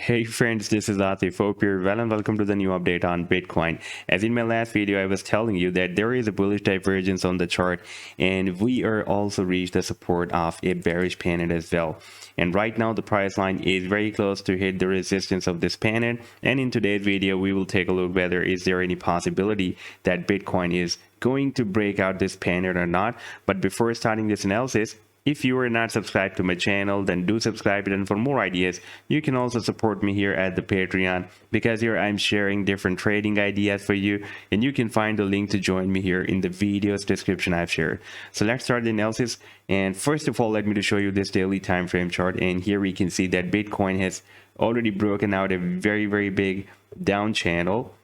Hey friends, this is Atif. Hope you're well and welcome to the new update on Bitcoin. As in my last video, I was telling you that there is a bullish divergence on the chart and we are also reached the support of a bearish pennant as well. And right now the price line is very close to hit the resistance of this pennant. And in today's video, we will take a look whether is there any possibility that Bitcoin is going to break out this pennant or not. But before starting this analysis, if you are not subscribed to my channel, then do subscribe, and for more ideas, you can also support me here at the Patreon, because here I'm sharing different trading ideas for you, and you can find the link to join me here in the video's description I've shared. So let's start the analysis. And first of all, let me to show you this daily time frame chart. And here we can see that Bitcoin has already broken out a very big down channel.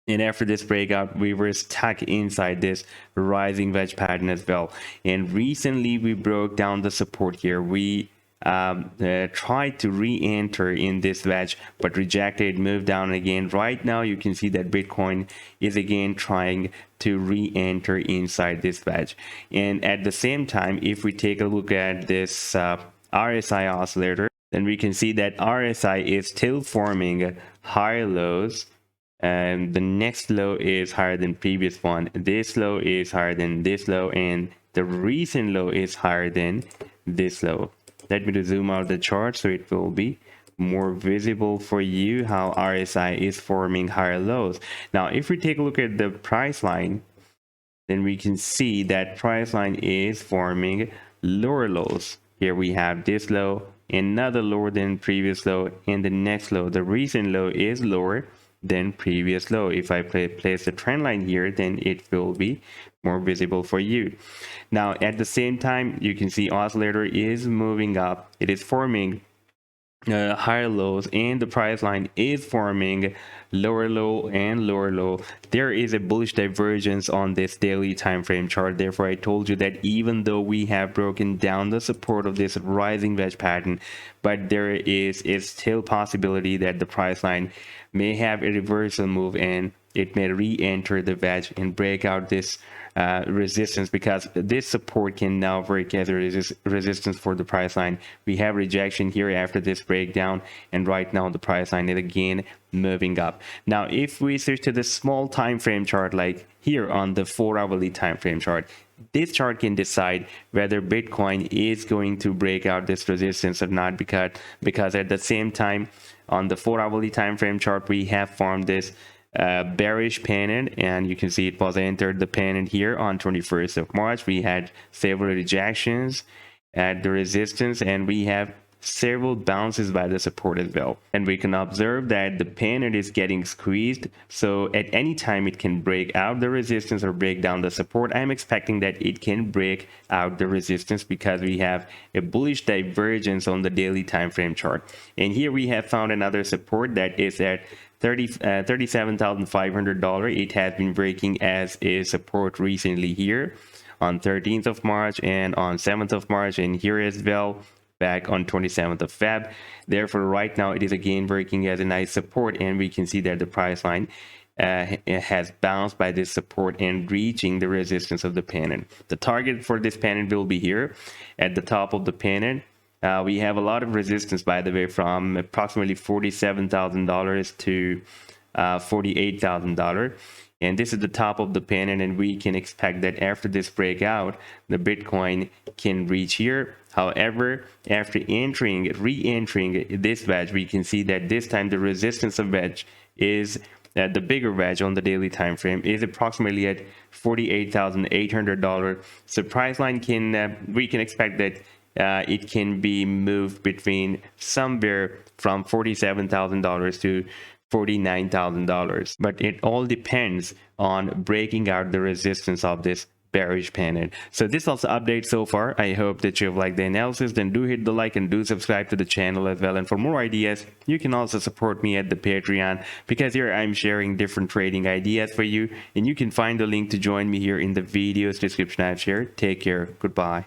And after this breakout, we were stuck inside this rising wedge pattern as well. And recently we broke down the support here. We tried to re-enter in this wedge but rejected, moved down again. Right now you can see that Bitcoin is again trying to re-enter inside this wedge. And at the same time, if we take a look at this RSI Oscillator, then we can see that RSI is still forming higher lows. And the next low is higher than previous one. This low is higher than this low, and the recent low is higher than this low. Let me zoom out the chart so it will be more visible for you how RSI is forming higher lows. Now if we take a look at the price line, then we can see that price line is forming lower lows. Here we have this low, another lower than previous low, and the next low, the recent low, is lower than previous low. If I place the trend line here, then it will be more visible for you. Now at the same time, you can see oscillator is moving up. It is forming higher lows, and the price line is forming lower low and lower low. There is a bullish divergence on this daily time frame chart. Therefore I told you that even though we have broken down the support of this rising wedge pattern, but there is still possibility that the price line may have a reversal move and it may re-enter the wedge and break out this resistance, because this support can now work as a resistance for the price line. We have rejection here after this breakdown, and right now the price line is again moving up. Now if we switch to the small time frame chart, like here on the 4-hourly time frame chart, this chart can decide whether Bitcoin is going to break out this resistance or not, because at the same time on the 4-hourly time frame chart we have formed this bearish pennant, and you can see it was entered the pennant here on 21st of March. We had several rejections at the resistance, and we have several bounces by the support as well. And we can observe that the pennant is getting squeezed, so at any time it can break out the resistance or break down the support. I'm expecting that it can break out the resistance because we have a bullish divergence on the daily time frame chart. And here we have found another support that is at $37,500. It has been breaking as a support recently here on 13th of March and on 7th of March, and here as well back on 27th of Feb. Therefore right now it is again working as a nice support, and we can see that the price line has bounced by this support and reaching the resistance of the pennant. The target for this pennant will be here at the top of the pennant. We have a lot of resistance, by the way, from approximately $47,000 to $48,000. And this is the top of the pennant, and we can expect that after this breakout, the Bitcoin can reach here. However, after re-entering this wedge, we can see that this time the resistance of wedge is the bigger wedge on the daily time frame is approximately at $48,800. So price line can we can expect that it can be moved between somewhere from $47,000 to $49,000, but it all depends on breaking out the resistance of this bearish pennant. So this was the update so far. I hope that you've liked the analysis. Then do hit the like and do subscribe to the channel as well. And for more ideas, you can also support me at the Patreon, because here I'm sharing different trading ideas for you, and you can find the link to join me here in the video's description I've shared. Take care. Goodbye.